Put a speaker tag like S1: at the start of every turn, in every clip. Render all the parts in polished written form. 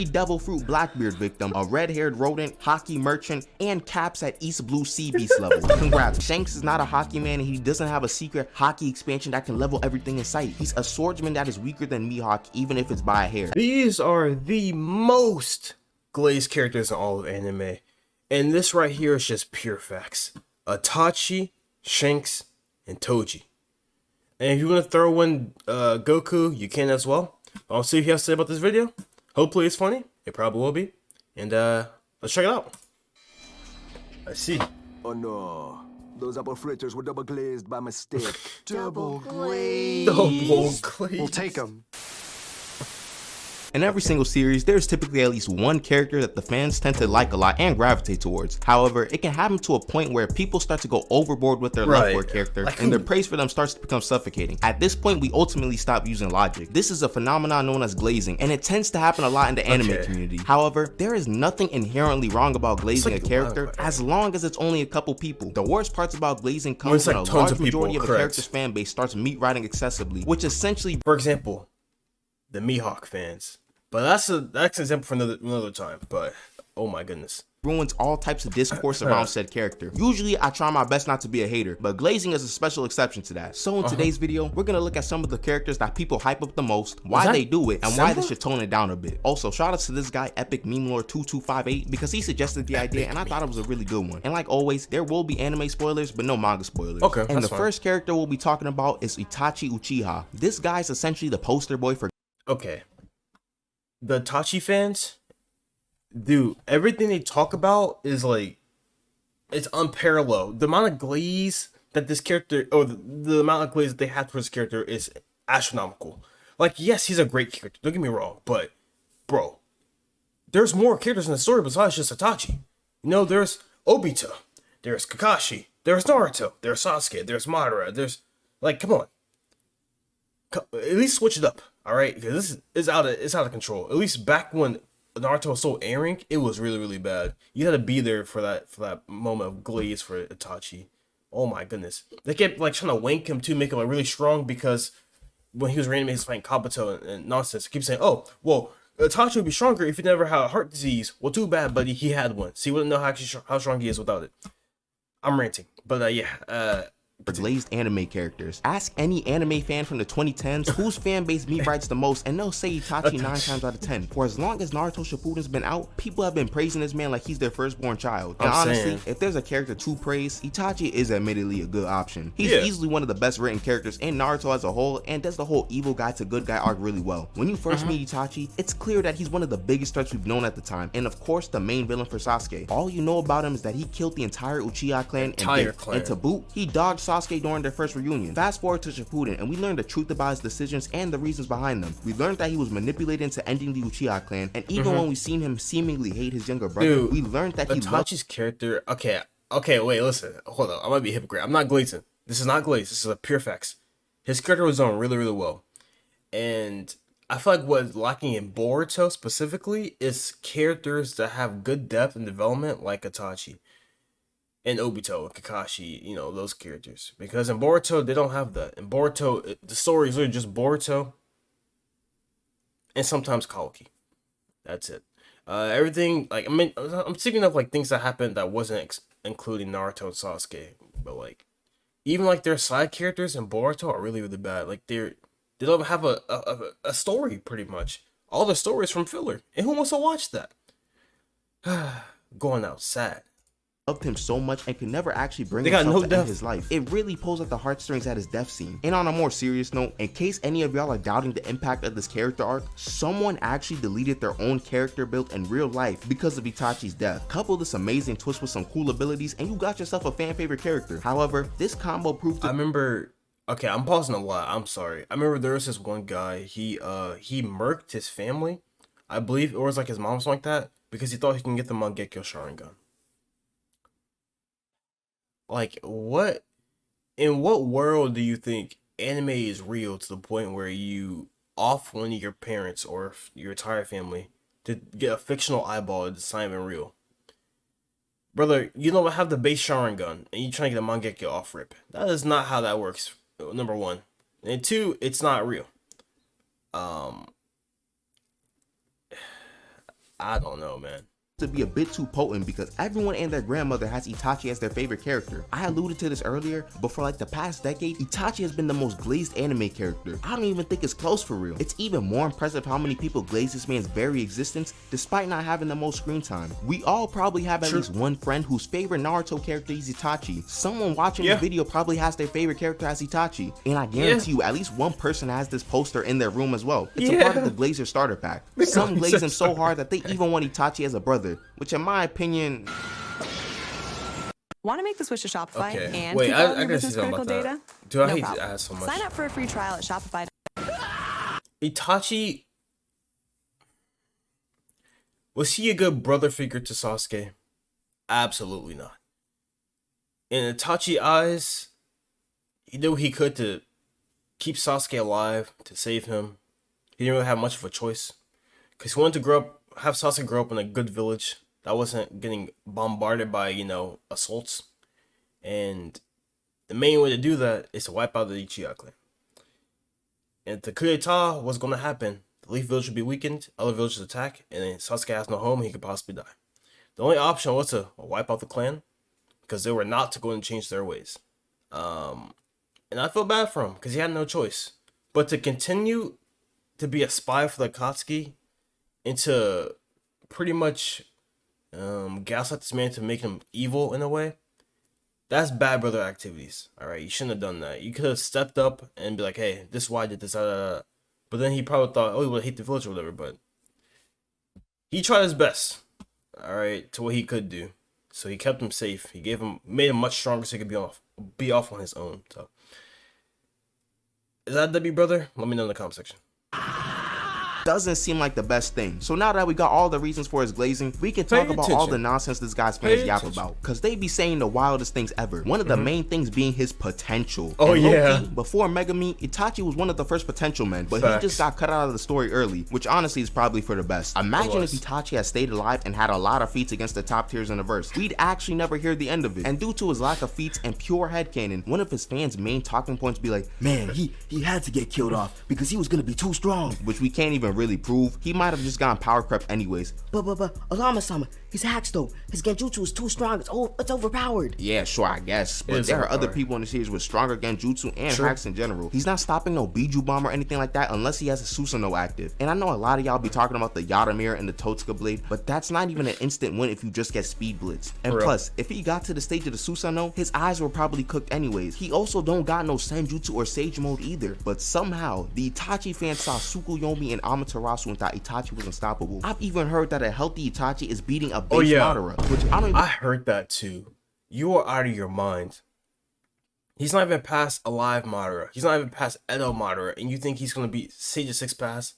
S1: devil fruit blackbeard victim, a red-haired rodent, hockey merchant, and caps at East Blue Sea Beast level. Congrats. Shanks is not a hockey man and he doesn't have a secret hockey expansion that can level everything in sight. He's a swordsman that is weaker than Mihawk even if it's by a hair.
S2: These are the most glazed characters in all of anime. And this right here is just pure facts. Itachi, Shanks, and Toji. And if you want to throw in Goku, you can as well. I'll see what you have to say about this video. Hopefully it's funny. It probably will be. And let's check it out. I see.
S3: Oh no. Those apple fritters were double glazed by mistake.
S4: Double glazed.
S2: Double glazed.
S4: We'll take them.
S1: In every single series, there's typically at least one character that the fans tend to like a lot and gravitate towards. However, it can happen to a point where people start to go overboard with their love for a character, and their praise for them starts to become suffocating. At this point, we ultimately stop using logic. This is a phenomenon known as glazing, and it tends to happen a lot in the anime community. However, there is nothing inherently wrong about glazing a character as long as it's only a couple people. The worst parts about glazing comes when a large majority of a character's fan base starts meat riding excessively, which essentially,
S2: for example, the Mihawk fans. But that's an example for another time. But oh my goodness,
S1: ruins all types of discourse around said character. Usually I try my best not to be a hater, but glazing is a special exception to that. So in today's video, we're gonna look at some of the characters that people hype up the most, why they do it, and why they should tone it down a bit. Also, shout out to this guy Epic Meme Lord 2258 because he suggested the idea and I thought it was a really good one. And like always, there will be anime spoilers but no manga spoilers.
S2: Okay,
S1: and the first character we'll be talking about is Itachi Uchiha. This guy's essentially the poster boy for
S2: the Itachi fans, dude, everything they talk about is like, it's unparalleled. The amount of glaze that this character, or the amount of glaze that they have for this character is astronomical. Like, yes, he's a great character, don't get me wrong, but, bro, there's more characters in the story besides just Itachi. You know, there's Obito, there's Kakashi, there's Naruto, there's Sasuke, there's Madara, there's, like, come on. At least switch it up. All right, because this is out of control. At least back when Naruto was so airing, it was really bad. You had to be there for that moment of glaze for Itachi. Oh my goodness, they kept like trying to wank him to make him like really strong because when he was reanimated, he's fighting Kabuto and nonsense. They keep saying, oh well, Itachi would be stronger if he never had heart disease. Well, too bad, buddy. He had one. So he wouldn't know how strong he is without it. I'm ranting, but yeah.
S1: Glazed anime characters. Ask any anime fan from the 2010s whose fan base meat writes the most, and they'll say Itachi 9 times out of 10. For as long as Naruto Shippuden's been out, people have been praising this man like he's their firstborn child. And honestly, if there's a character to praise, Itachi is admittedly a good option. He's easily one of the best written characters in Naruto as a whole, and does the whole evil guy to good guy arc really well. When you first meet Itachi, it's clear that he's one of the biggest threats we've known at the time, and of course the main villain for Sasuke. All you know about him is that he killed the entire Uchiha clan, and to boot, he dogged Sasuke during their first reunion. Fast forward to Shippuden, and we learned the truth about his decisions and the reasons behind them. We learned that he was manipulated into ending the Uchiha clan, and even when we seen him seemingly hate his younger brother, we learned that
S2: Itachi's character. Okay, wait, listen, hold on. I might be a hypocrite. I'm not glazing. This is not glaze. This is a pure facts. His character was done really well, and I feel like what's lacking in Boruto specifically is characters that have good depth and development, like Itachi and Obito, Kakashi, you know, those characters. Because in Boruto, they don't have that. In Boruto, the story is really just Boruto and sometimes Kawaki. That's it. Everything, like, I mean, I'm thinking of, like, things that happened that wasn't including Naruto and Sasuke. But, like, even, like, their side characters in Boruto are really bad. Like, they don't have a story, pretty much. All the stories from filler. And who wants to watch that? Going out sad.
S1: Loved him so much and could never actually bring himself to end his life. It really pulls at the heartstrings at his death scene. And on a more serious note, in case any of y'all are doubting the impact of this character arc, someone actually deleted their own character built in real life because of Itachi's death. Couple this amazing twist with some cool abilities and you got yourself a fan favorite character. However, this combo proved to—
S2: I remember, okay, I'm pausing a lot, I'm sorry. I remember there was this one guy, he murked his family. I believe it was like his mom or something like that, because he thought he can get the Mangekyo Sharingan. Like, what, in what world do you think anime is real to the point where you off one of your parents or your entire family to get a fictional eyeball that's not even real? Brother, you don't have the base Sharingan and you trying to get a Mangekyo off rip. That is not how that works, number one. And two, it's not real. I don't know, man.
S1: To be a bit too potent because everyone and their grandmother has Itachi as their favorite character. I alluded to this earlier, but for like the past decade, Itachi has been the most glazed anime character. I don't even think it's close for real. It's even more impressive how many people glaze this man's very existence despite not having the most screen time. We all probably have at least one friend whose favorite Naruto character is Itachi. Someone watching this video probably has their favorite character as Itachi, and I guarantee you at least one person has this poster in their room as well. It's a part of the Glazer starter pack. Some glaze him so hard that they even want Itachi as a brother, which in my opinion...
S5: Want to make the switch to Shopify and
S2: wait,
S5: keep all
S2: I
S5: your
S2: gotta see
S5: business
S2: something
S5: critical
S2: about
S5: data?
S2: that. Dude, I
S5: No
S2: hate
S5: problem.
S2: to ask so much.
S5: Sign up for a free trial at Shopify.
S2: Itachi, was he a good brother figure to Sasuke? Absolutely not. In Itachi's eyes, he did what he could to keep Sasuke alive, to save him. He didn't really have much of a choice. Because he wanted to have Sasuke grow up in a good village that wasn't getting bombarded by, you know, assaults. And the main way to do that is to wipe out the Uchiha clan. And if the coup d'etat was going to happen, the Leaf Village would be weakened, other villages attack, and then Sasuke has no home, he could possibly die. The only option was to wipe out the clan, because they were not to go and change their ways. And I feel bad for him, because he had no choice. But to continue to be a spy for the Akatsuki, and to pretty much gaslight this man to make him evil in a way, that's bad brother activities. Alright, you shouldn't have done that. You could have stepped up and be like, hey, this is why I did this. But then he probably thought, oh, he would hate the village or whatever. But he tried his best, alright, to what he could do. So he kept him safe. He made him much stronger so he could be off on his own. So is that W, brother? Let me know in the comment section.
S1: Doesn't seem like the best thing. So now that we got all the reasons for his glazing, we can talk about all the nonsense this guy's fans yap about, because they be saying the wildest things ever. One of the main things being his potential.
S2: Oh,
S1: and
S2: yeah.
S1: low-key, before Megami, Itachi was one of the first potential men, but he just got cut out of the story early, which honestly is probably for the best. Imagine if Itachi had stayed alive and had a lot of feats against the top tiers in the verse. We'd actually never hear the end of it. And due to his lack of feats and pure headcanon, one of his fans' main talking points be like,
S4: Man, he had to get killed off because he was gonna be too strong.
S1: which we can't even really prove. He might have just gotten power crept anyways.
S4: But Alama-sama, his hacks though, his genjutsu is too strong. It's overpowered.
S1: Yeah, sure, I guess. But there are other people in the series with stronger genjutsu and hacks in general. He's not stopping no Biju bomb or anything like that unless he has a Susanoo active. And I know a lot of y'all be talking about the Yada mirror and the Totsuka blade, but that's not even an instant win if you just get speed blitz. And plus, if he got to the stage of the Susanoo, his eyes were probably cooked anyways. He also don't got no Senjutsu or Sage mode either. But somehow, the Itachi fans saw Tsukuyomi and Amaterasu and thought Itachi was unstoppable. I've even heard that a healthy Itachi is beating a base Madara, which I don't even...
S2: I heard that too. You are out of your mind. He's not even past Alive Madara. He's not even past Edo Madara, and you think he's gonna beat Sage 6 pass?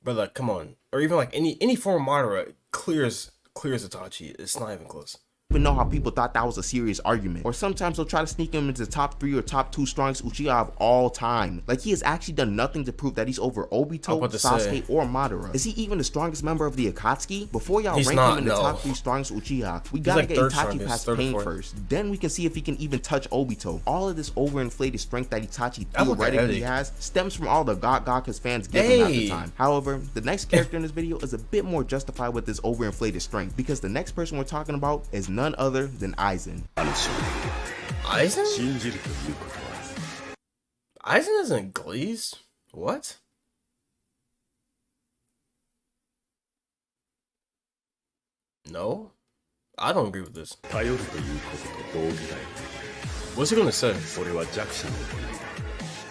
S2: Brother, come on. Or even like any form of Madara clears Itachi. It's not even close.
S1: Even know how people thought that was a serious argument. Or sometimes they'll try to sneak him into the top 3 or top 2 strongest Uchiha of all time. Like he has actually done nothing to prove that he's over Obito, Sasuke, or Madara. Is he even the strongest member of the Akatsuki? Before y'all rank him in the top 3 strongest Uchiha, we gotta get Itachi past Pain first. Then we can see if he can even touch Obito. All of this overinflated strength that Itachi theoretically has stems from all the gawk his fans give him at the time. However, the next character in this video is a bit more justified with this overinflated strength, because the next person we're talking about is none other than Aizen.
S2: Aizen? Aizen isn't glazed? What? No? I don't agree with this. What's he gonna say?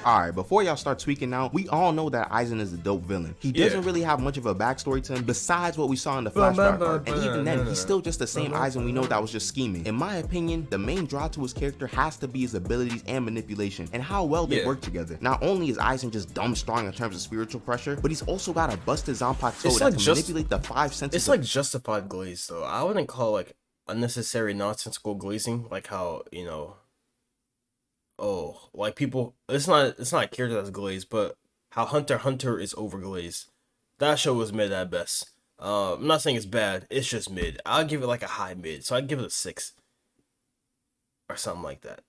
S1: Alright, before y'all start tweaking now, we all know that Aizen is a dope villain. He doesn't really have much of a backstory to him besides what we saw in the flashback arc. And even then, he's still just the same Aizen we know that was just scheming. In my opinion, the main draw to his character has to be his abilities and manipulation, and how well they work together. Not only is Aizen just dumb strong in terms of spiritual pressure, but he's also got a busted Zanpakuto that can manipulate the 5 senses.
S2: It's like justified glaze though. I wouldn't call it like unnecessary nonsensical glazing, like how, you know, like people, it's not a character that's glazed, but how Hunter x Hunter is overglazed. That show was mid at best. I'm not saying it's bad, it's just mid. I'll give it like a high mid, so I'd give it a 6 or something like that.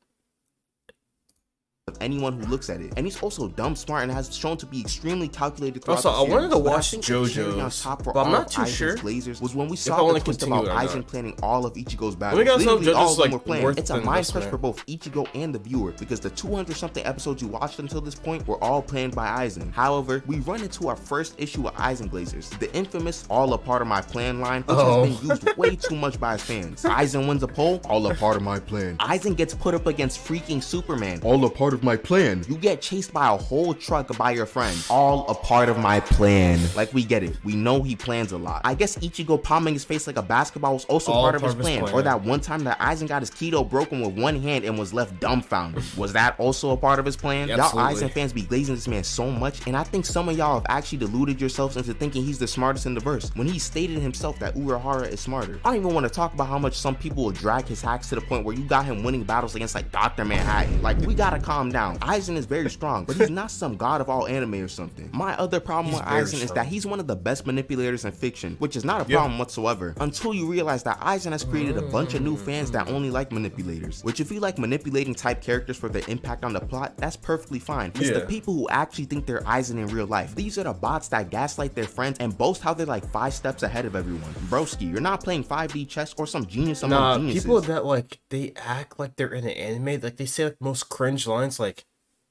S1: of anyone who looks at it. And he's also dumb smart and has shown to be extremely calculated throughout
S2: Also,
S1: the
S2: I
S1: series.
S2: wanted to
S1: But I
S2: watch
S1: think the cherry on
S2: JoJo's,
S1: top for
S2: but I'm
S1: all
S2: not
S1: of
S2: too
S1: Aizen's
S2: sure
S1: Glazers was when we
S2: if I
S1: saw
S2: want
S1: the
S2: to
S1: twist
S2: continue
S1: about
S2: or not.
S1: Aizen planning all of Ichigo's
S2: I
S1: battles.
S2: think I saw
S1: Literally all
S2: JoJo's
S1: of them
S2: like
S1: were planned.
S2: worth
S1: It's a
S2: the
S1: mind fresh
S2: investment.
S1: for both Ichigo and the viewer because the 200 something episodes you watched until this point were all planned by Aizen. However, we run into our first issue with Aizen Glazers, the infamous all a part of my plan line, which has been used way too much by his fans. Aizen wins a poll, all a part of my plan. Aizen gets put up against freaking Superman, all a part of my plan. You get chased by a whole truck by your friend, all a part of my plan. Like, we get it, we know he plans a lot. I guess Ichigo palming his face like a basketball was also
S2: All
S1: part of his plan. Or that one time that Aizen got his keto broken with one hand and was left dumbfounded. Was that also a part of his plan? Y'all Aizen fans be glazing this man so much, and I think some of y'all have actually deluded yourselves into thinking he's the smartest in the verse, when he stated himself that Urahara is smarter. I don't even want to talk about how much some people will drag his hacks to the point where you got him winning battles against like Dr. Manhattan. Like, we gotta calm down. Aizen is very strong, but he's not some god of all anime or something. My other problem with Aizen is that he's one of the best manipulators in fiction, which is not a problem whatsoever, until you realize that Aizen has created a bunch of new fans that only like manipulators. Which, if you like manipulating type characters for their impact on the plot, that's perfectly fine. It's the people who actually think they're Aizen in real life. These are the bots that gaslight their friends and boast how they're like 5 steps ahead of everyone. Broski, you're not playing 5D chess or some genius among geniuses.
S2: People that like they act like they're in an anime, like they say like most cringe lines, like,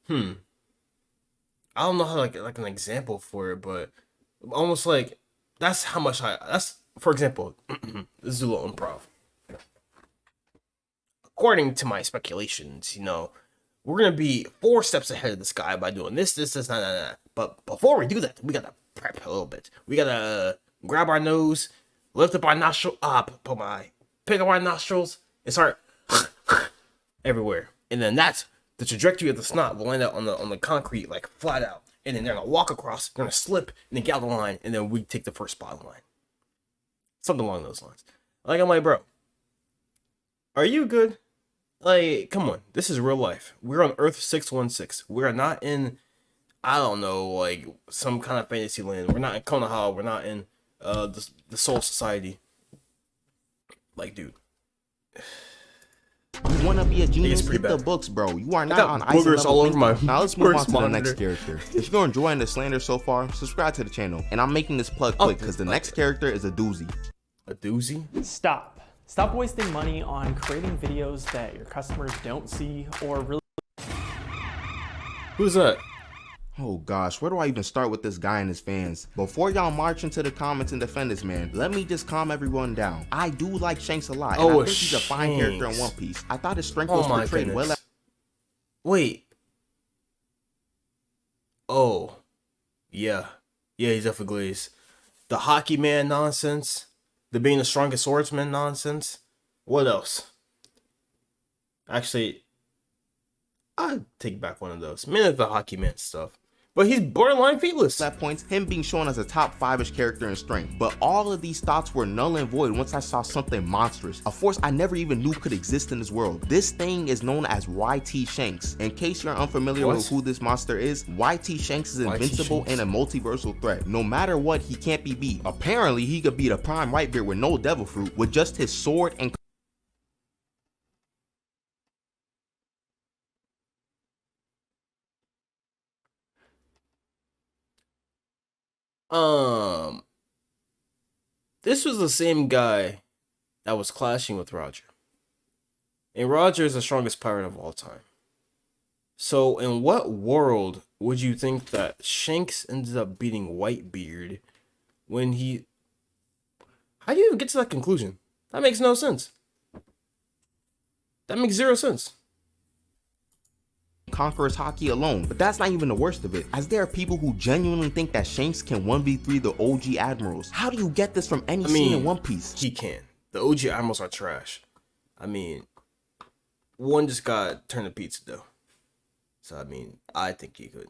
S2: I don't know how like an example for it, but almost like that's how much that's for example, this is a little improv. According to my speculations, we're gonna be 4 steps ahead of this guy by doing this, nah. But before we do that, we gotta prep a little bit. We gotta grab our nose, lift up our nostril, pick up our nostrils, and start everywhere. And then that's the trajectory of the snot will land out on the concrete like flat out. And then they're gonna walk across, they're gonna slip, and then get out the line, and then we take the first spot in line. Something along those lines. Like, I'm like, bro, are you good? Like, come on, this is real life. We're on Earth 616. We're not in, I don't know, like some kind of fantasy land. We're not in Konoha. We're not in the Soul Society. Like, dude,
S1: you want to be a genius? Hit the books, bro. You are not on Aizen level all over my Now let's move on to the next character. If you're enjoying the slander so far, subscribe to the channel. And I'm making this plug quick because the next character is a doozy.
S2: A doozy?
S6: Stop wasting money on creating videos that your customers don't see or really.
S2: Who's that?
S1: Oh gosh, where do I even start with this guy and his fans? Before y'all march into the comments and defend this man, let me just calm everyone down. I do like Shanks a lot, and I think he's a fine character in One Piece. I thought his strength was portrayed well.
S2: Wait. Oh. Yeah, he's up for Glaze. The hockey man nonsense. The being the strongest swordsman nonsense. What else? Actually, I'd take back one of those. Maybe the hockey man stuff. But he's borderline featless.
S1: That points him being shown as a top 5-ish character in strength. But all of these thoughts were null and void once I saw something monstrous. A force I never even knew could exist in this world. This thing is known as YT Shanks. In case you're unfamiliar with who this monster is, YT Shanks is invincible and a multiversal threat. No matter what, he can't be beat. Apparently, he could beat a prime Whitebeard with no devil fruit with just his sword and
S2: This was the same guy that was clashing with Roger. And Roger is the strongest pirate of all time. So in what world would you think that Shanks ended up beating Whitebeard when he... How do you even get to that conclusion? That makes no sense. That makes 0 sense.
S1: Conqueror's hockey alone. But that's not even the worst of it, as there are people who genuinely think that Shanks can 1v3 the OG admirals. How do you get this from any scene in One Piece?
S2: He can. The OG admirals are trash. I mean, one just got turned to pizza though. So I mean, I think he could.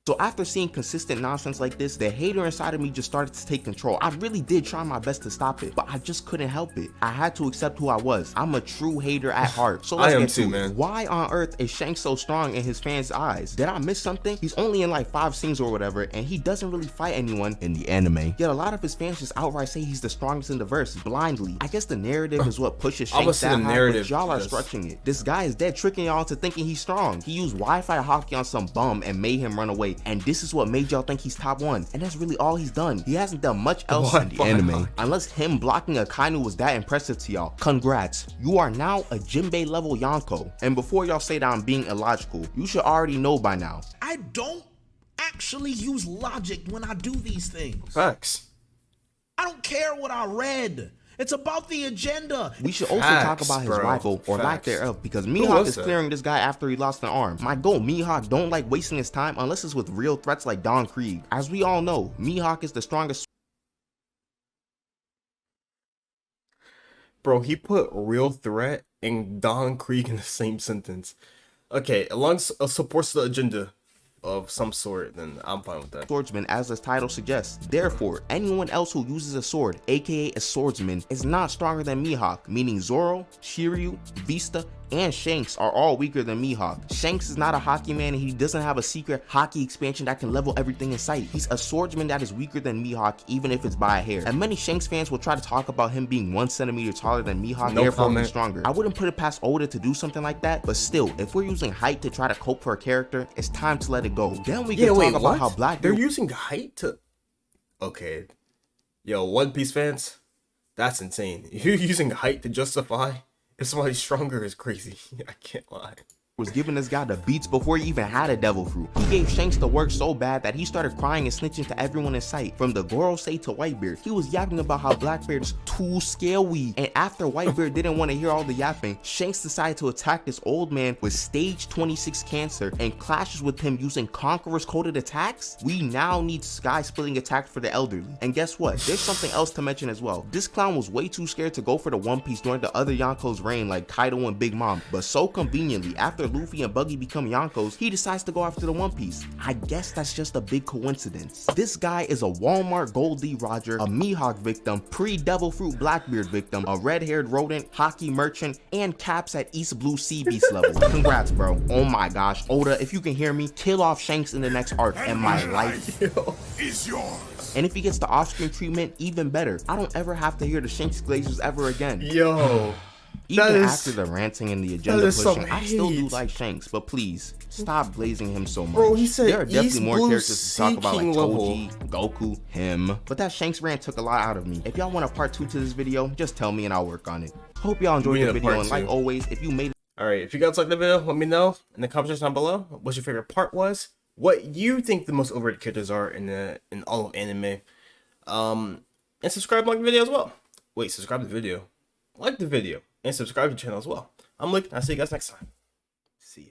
S1: So after seeing consistent nonsense like this, the hater inside of me just started to take control. I really did try my best to stop it, but I just couldn't help it. I had to accept who I was. I'm a true hater at heart. So let's get to it. Man. Why on earth is Shanks so strong in his fans' eyes? Did I miss something? He's only in like 5 scenes or whatever, and he doesn't really fight anyone in the anime. Yet a lot of his fans just outright say he's the strongest in the verse, blindly. I guess the narrative is what pushes Shanks that high, but y'all are stretching it. This guy is dead tricking y'all into thinking he's strong. He used Wi-Fi hockey on some bum and made him run away, and this is what made y'all think he's top 1, and that's really all he's done. He hasn't done much else in the anime, unless him blocking a Kainu was that impressive to y'all. Congrats, you are now a Jinbei level Yonko. And before y'all say that I'm being illogical, you should already know by now.
S7: I don't actually use logic when I do these things.
S2: Facts.
S7: I don't care what I read. It's about the agenda.
S1: We should also talk about his rival, or lack thereof, because Mihawk is clearing this guy after he lost an arm. My goal, Mihawk don't like wasting his time unless it's with real threats like Don Krieg. As we all know, Mihawk is the strongest.
S2: Bro, he put real threat and Don Krieg in the same sentence. Okay, as long as it supports the agenda of some sort, then I'm fine with that.
S1: Swordsman, as the title suggests. Therefore, anyone else who uses a sword, aka a swordsman, is not stronger than Mihawk, meaning Zoro, Shiryu, Vista, and Shanks are all weaker than Mihawk. Shanks is not a hockey man, and he doesn't have a secret hockey expansion that can level everything in sight. He's a swordsman that is weaker than Mihawk, even if it's by a hair. And many Shanks fans will try to talk about him being 1 centimeter taller than Mihawk, therefore he's stronger. I wouldn't put it past Oda to do something like that, but still, if we're using height to try to cope for a character, it's time to let it go. Then we can talk about how
S2: They're using height to... Okay. Yo, One Piece fans, that's insane. You're using height to justify if somebody's stronger is crazy. I can't lie.
S1: Was giving this guy the beats before he even had a devil fruit. He gave Shanks the work so bad that he started crying and snitching to everyone in sight. From the Gorosei to Whitebeard, he was yapping about how Blackbeard's too scary. And after Whitebeard didn't want to hear all the yapping, Shanks decided to attack this old man with stage 26 cancer and clashes with him using Conqueror's coded attacks. We now need sky splitting attacks for the elderly. And guess what? There's something else to mention as well. This clown was way too scared to go for the One Piece during the other Yonko's reign like Kaido and Big Mom, but so conveniently, after Luffy and Buggy become Yonkos, he decides to go after the One Piece. I guess that's just a big coincidence. This guy is a Walmart Gold D Roger, a Mihawk victim, pre-Devil Fruit Blackbeard victim, a red-haired rodent, hockey merchant, and caps at East Blue Sea Beast level. Congrats, bro. Oh my gosh. Oda, if you can hear me, kill off Shanks in the next arc, and my life
S7: is yours.
S1: And if he gets the off-screen treatment, even better. I don't ever have to hear the Shanks Glazers ever again.
S2: Yo.
S1: Even after the ranting and the agenda pushing, I still do like Shanks, but please stop glazing him so much.
S2: Bro, he said
S1: there are definitely more characters to talk about, like
S2: level.
S1: Toji, Goku, him. But that Shanks rant took a lot out of me. If y'all want a part 2 to this video, just tell me and I'll work on it. Hope y'all enjoyed the video, and like always, if you made it.
S2: Alright, if you guys liked the video, let me know in the comment section down below what your favorite part was, what you think the most overrated characters are in all of anime. And subscribe and like the video as well. Wait, subscribe to the video. Like the video. And subscribe to the channel as well. I'm Luke, and I'll see you guys next time. See ya.